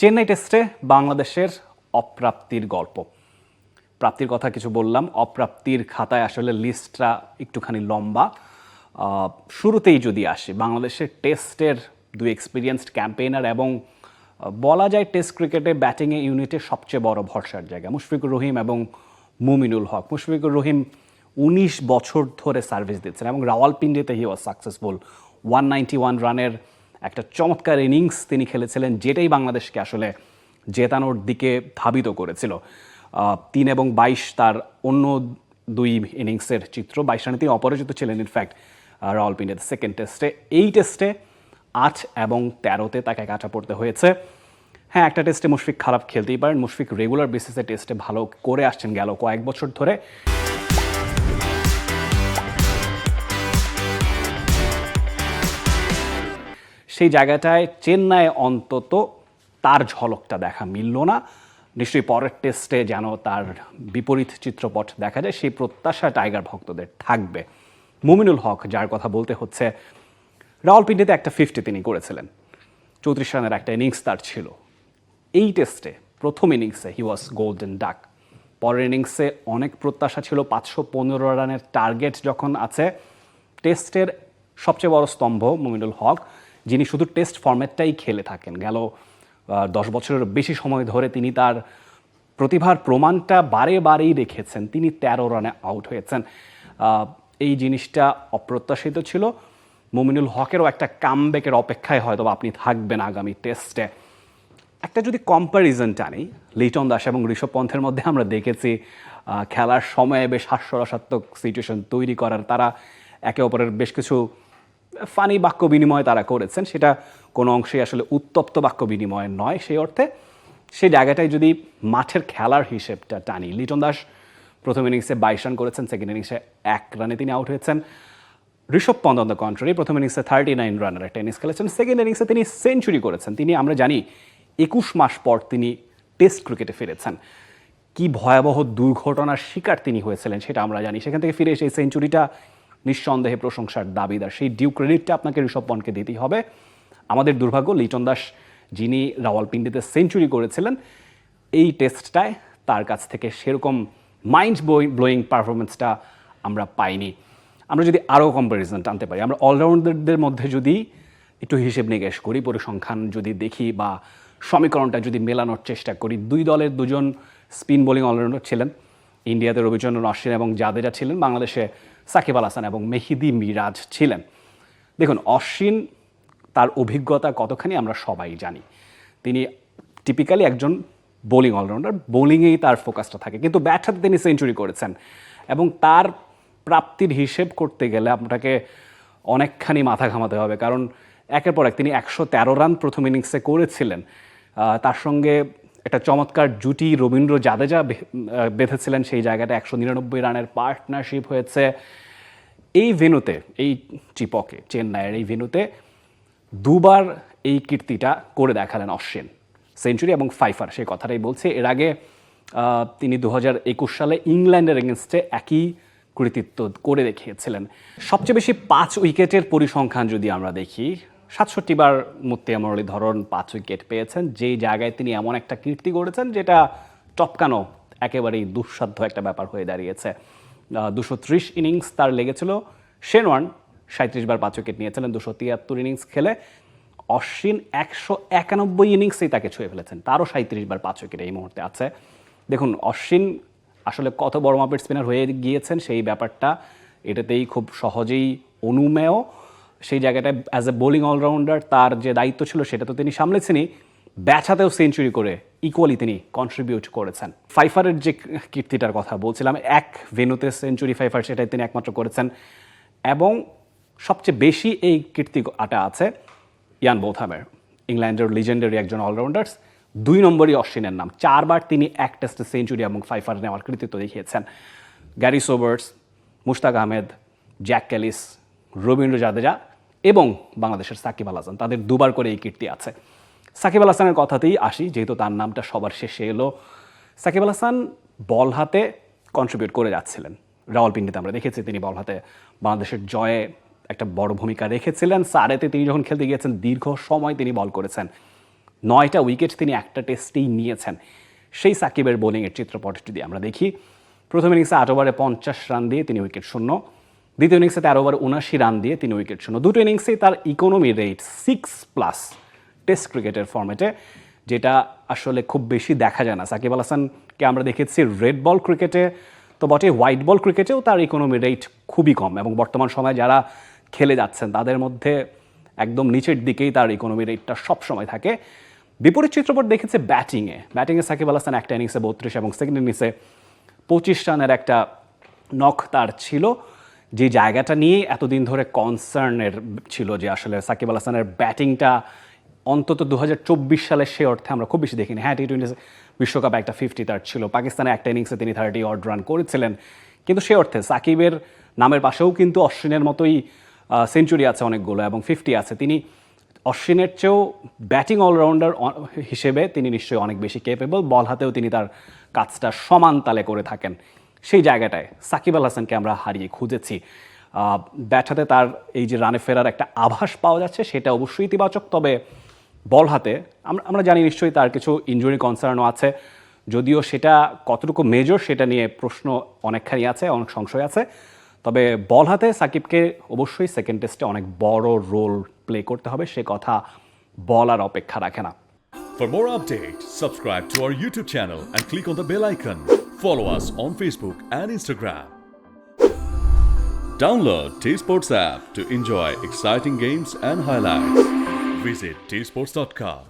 চেন্নাই টেস্টে বাংলাদেশের অপ্রাপ্তির গল্প। প্রাপ্তির কথা কিছু বললাম, অপ্রাপ্তির খাতায় আসলে লিস্টটা একটুখানি লম্বা। শুরুতেই যদি আসি, বাংলাদেশের টেস্টের দুই এক্সপিরিয়েন্সড ক্যাম্পেইনার এবং বলা যায় টেস্ট ক্রিকেটে ব্যাটিংয়ে ইউনিটের সবচেয়ে বড় ভরসার জায়গা মুশফিকুর রহিম এবং মুমিনুল হক। মুশফিকুর রহিম 19 বছর ধরে সার্ভিস দিচ্ছেন এবং রাওয়ালপিন্ডিতে হি ওয়াজ সাকসেসফুল। 191 রানের একটা চমৎকার ইনিংস তিনি খেলেছিলেন, যেটাই বাংলাদেশকে আসলে জেতানোর দিকে ধাবিত করেছিল। 3 এবং 22 তার অন্য দুই ইনিংসের চিত্র। 22 রানে তিনি অপরাজিত ছিলেন ইনফ্যাক্ট রাওয়ালপিন্ডিতে সেকেন্ড টেস্টে। এই টেস্টে 8 এবং 13তে তাকে কাটা পড়তে হয়েছে। হ্যাঁ, একটা টেস্টে মুশফিক খারাপ খেলতেই পারেন, মুশফিক রেগুলার বেসিসে টেস্টে ভালো করে আসছেন গেল কয়েক বছর ধরে। সেই জায়গাটায় চেন্নাই অন্তত তার ঝলকটা দেখা মিলল না। নিশ্চয়ই পরের টেস্টে যেন তার বিপরীত চিত্রপট দেখা যায়, সেই প্রত্যাশা টাইগার ভক্তদের থাকবে। মুমিনুল হক, যার কথা বলতে হচ্ছে, রাওয়ালপিন্ডিতে একটা 50 তিনি করেছিলেন, 34 রানের একটা ইনিংস তার ছিল। এই টেস্টে প্রথম ইনিংসে হি ওয়াজ গোল্ডেন ডাক। পরের ইনিংসে অনেক প্রত্যাশা ছিল, 515 রানের টার্গেট যখন আছে। টেস্টের সবচেয়ে বড় স্তম্ভ মুমিনুল হক, যিনি শুধু টেস্ট ফরম্যাটটাই খেলে থাকেন। গেল 10 বছরের বেশি সময় ধরে তিনি তার প্রতিভার প্রমাণটা বারেই রেখেছেন। তিনি 13 রানে আউট হয়েছেন। এই জিনিসটা অপ্রত্যাশিত ছিল। মুমিনুল হকেরও একটা কামব্যাকের অপেক্ষায় হয়তো আপনি থাকবেন আগামী টেস্টে। একটা যদি কম্প্যারিজন টানি, লিটন দাস এবং ঋষভ পন্থের মধ্যে আমরা দেখেছি খেলার সময়ে বেশ হাস্যরসাত্মক সিচুয়েশন তৈরি করার, তারা একে অপরের বেশ কিছু ফানি বাক্য বিনিময় তারা করেছেন। সেটা কোনো অংশে আসলে উত্তপ্ত বাক্য বিনিময় নয়। সেই অর্থে সেই জায়গাটায় যদি মাঠের খেলার হিসেবটা টানি, লিটন দাস প্রথম ইনিংসে 22 রান করেছেন, সেকেন্ড ইনিংসে 1 রানে তিনি আউট হয়েছেন। Rishabh Pant on the contrary প্রথম ইনিংসে 39 রানের একটা ইনিংস খেলেছেন, সেকেন্ড ইনিংসে তিনি সেঞ্চুরি করেছেন। তিনি, আমরা জানি, 21 মাস পর তিনি টেস্ট ক্রিকেটে ফিরেছেন। কি ভয়াবহ দুর্ঘটনার শিকার তিনি হয়েছিলেন সেটা আমরা জানি। সেখান থেকে ফিরে এসে এই সেঞ্চুরিটা নিঃসন্দেহে প্রশংসার দাবিদার। সেই ডিউ ক্রেডিটটা আপনাকে ঋষভ পন্থকে দিতেই হবে। আমাদের দুর্ভাগ্য, লিটন দাস যিনি রাওয়ালপিন্ডিতে সেঞ্চুরি করেছিলেন, এই টেস্টটায় তার কাছ থেকে সেরকম মাইন্ড ব্লোয়িং পারফরমেন্সটা আমরা পাইনি। আমরা যদি আরও কম্প্যারিজন টানতে পারি, আমরা অলরাউন্ডারদের মধ্যে যদি একটু হিসেব নিকেশ করি, পরিসংখ্যান যদি দেখি বা সমীকরণটা যদি মেলানোর চেষ্টা করি, দুই দলের দুজন স্পিন বোলিং অলরাউন্ডার ছিলেন। ইন্ডিয়াতে রবিচন্দ্রন অশ্বিন এবং জাদেজা ছিলেন, বাংলাদেশে সাকিব আল হাসান এবং মেহেদি মিরাজ ছিলেন। দেখুন, অশ্বিন তার অভিজ্ঞতা কতখানি আমরা সবাই জানি। তিনি টিপিক্যালি একজন বোলিং অলরাউন্ডার, বোলিংয়েই তার ফোকাসটা থাকে, কিন্তু ব্যাট হাতে তিনি সেঞ্চুরি করেছেন এবং তার প্রাপ্তির হিসেব করতে গেলে আপনাকে অনেকখানি মাথা ঘামাতে হবে, কারণ একের পর এক তিনি 113 রান প্রথম ইনিংসে করেছিলেন। তার সঙ্গে একটা চমৎকার জুটি রবীন্দ্র জাদেজা বেঁধেছিলেন, সেই জায়গাটা 199 রানের পার্টনারশিপ হয়েছে। এই ভেন্যুতে, এই চিপকে, চেন্নাইয়ের এই ভেন্যুতে দুবার এই কীর্তিটা করে দেখালেন অশ্বিন, সেঞ্চুরি এবং ফাইফার। সেই কথাটাই বলছি। এর আগে তিনি 2021 সালে ইংল্যান্ডের এগেনস্টে একই কৃতিত্ব করে দেখিয়েছিলেন। সবচেয়ে বেশি 5 উইকেটের পরিসংখ্যান যদি আমরা দেখি, 67 বার মুত্তিয়ামুর আলীধরন 5 উইকেট পেয়েছেন, যেই জায়গায় তিনি এমন একটা কীর্তি করেছেন যেটা টপকানো একেবারেই দুঃসাধ্য একটা ব্যাপার হয়ে দাঁড়িয়েছে। 230 ইনিংস তার লেগেছিল। শেন ওয়ার্ন 37 বার 5 উইকেট নিয়েছিলেন 273 ইনিংস খেলে। অশ্বিন 191 ইনিংসেই তাকে ছুঁয়ে ফেলেছেন, তারও 37 বার 5 উইকেট এই মুহূর্তে আছে। দেখুন, অশ্বিন আসলে কত বড় মাপের স্পিনার হয়ে গিয়েছেন, সেই ব্যাপারটা এটাতেই খুব সহজেই অনুমেয়। সেই জায়গাটায় অ্যাজ এ বোলিং অলরাউন্ডার তার যে দায়িত্ব ছিল সেটা তো তিনি সামলেছেনই, ব্যাট হাতেও সেঞ্চুরি করে ইকুয়ালি তিনি কন্ট্রিবিউট করেছেন। ফাইফারের যে কীর্তিটার কথা বলছিলাম, এক ভেন্যুতে সেঞ্চুরি ফাইফার, সেটাই তিনি একমাত্র করেছেন। এবং সবচেয়ে বেশি এই কীর্তিটা আছে ইয়ান বোথামের, ইংল্যান্ডের লিজেন্ডারি একজন অলরাউন্ডার্স। 2 নম্বরই অশ্বিনের নাম। 4 বার তিনি এক টেস্টে সেঞ্চুরি এবং ফাইফার নেওয়ার কৃতিত্ব দেখিয়েছেন। Garry Sobers, Mushtaq Ahmed, Jack Kallis, Rabindra Jadeja এবং বাংলাদেশের সাকিব আল হাসান, তাদের 2বার করে এই কীর্তি আছে। সাকিব আল হাসানের কথাতেই আসি, যেহেতু তার নামটা সবার শেষে এলো। সাকিব আল হাসান বল হাতে কন্ট্রিবিউট করে যাচ্ছিলেন। রাওয়ালপিন্ডিতে আমরা দেখেছি তিনি বল হাতে বাংলাদেশের জয়ে একটা বড় ভূমিকা রেখেছিলেন। সারেতে তিনি যখন খেলতে গিয়েছেন, দীর্ঘ সময় তিনি বল করেছেন। 9টা উইকেট তিনি একটা টেস্টেই নিয়েছেন। সেই সাকিবের বোলিংয়ের চিত্রপট যদি আমরা দেখি, প্রথম ইনিংসে 8 ওভারে 50 রান দিয়ে তিনি উইকেট শূন্য, দ্বিতীয় ইনিংসে 13 ওভারে 79 রান দিয়ে তিনি উইকেট শূন্য। দুটো ইনিংসেই তার ইকোনমি রেট 6+ টেস্ট ক্রিকেটের ফর্মেটে, যেটা আসলে খুব বেশি দেখা যায় না। সাকিব আল হাসানকে আমরা দেখেছি রেড বল ক্রিকেটে তো বটে, হোয়াইট বল ক্রিকেটেও তার ইকোনমি রেট খুবই কম, এবং বর্তমান সময়ে যারা খেলে যাচ্ছেন তাদের মধ্যে একদম নিচের দিকেই তার ইকোনমি রেটটা সবসময় থাকে। বিপরীত চিত্রপট দেখেছে ব্যাটিংয়ে সাকিব আল হাসান একটা ইনিংসে 32 এবং সেকেন্ড ইনিংসে 25 রানের একটা নক তার ছিল, যে জায়গাটা নিয়ে এতদিন ধরে কনসার্নের ছিল যে আসলে সাকিব আল হাসানের ব্যাটিংটা অন্তত 2024 সালে সে অর্থে আমরা খুব বেশি দেখিনি। হ্যাঁ, টি-20 বিশ্বকাপে একটা 50 তার ছিল, পাকিস্তানে একটা ইনিংসে তিনি 30 অড রান করেছিলেন, কিন্তু সে অর্থে সাকিবের নামের পাশেও কিন্তু অশ্বিনের মতোই সেঞ্চুরি আছে অনেকগুলো এবং 50 আছে। তিনি অশ্বিনের চেয়েও ব্যাটিং অলরাউন্ডার হিসেবে তিনি নিশ্চয়ই অনেক বেশি কেপেবল, বল হাতেও তিনি তার কাজটা সমান তালে করে থাকেন। সেই জায়গাটায় সাকিব আল হাসানকে আমরা হারিয়ে খুঁজেছি। ব্যাট হাতে তার এই যে রানে ফেরার একটা আভাস পাওয়া যাচ্ছে, সেটা অবশ্যই ইতিবাচক, তবে বল হাতে আমরা জানি নিশ্চয়ই তার কিছু ইনজুরি কনসার্নও আছে, যদিও সেটা কতটুকু মেজর সেটা নিয়ে প্রশ্ন অনেকখানি আছে, অনেক সংশয় আছে। তবে বল হাতে সাকিবকে অবশ্যই সেকেন্ড টেস্টে অনেক বড় রোল প্লে করতে হবে, সে কথা বলার অপেক্ষা রাখে না। For more updates, subscribe to our YouTube channel and click on the bell icon. Follow us on Facebook and Instagram. Download T-Sports app to enjoy exciting games and highlights. Visit tsports.com.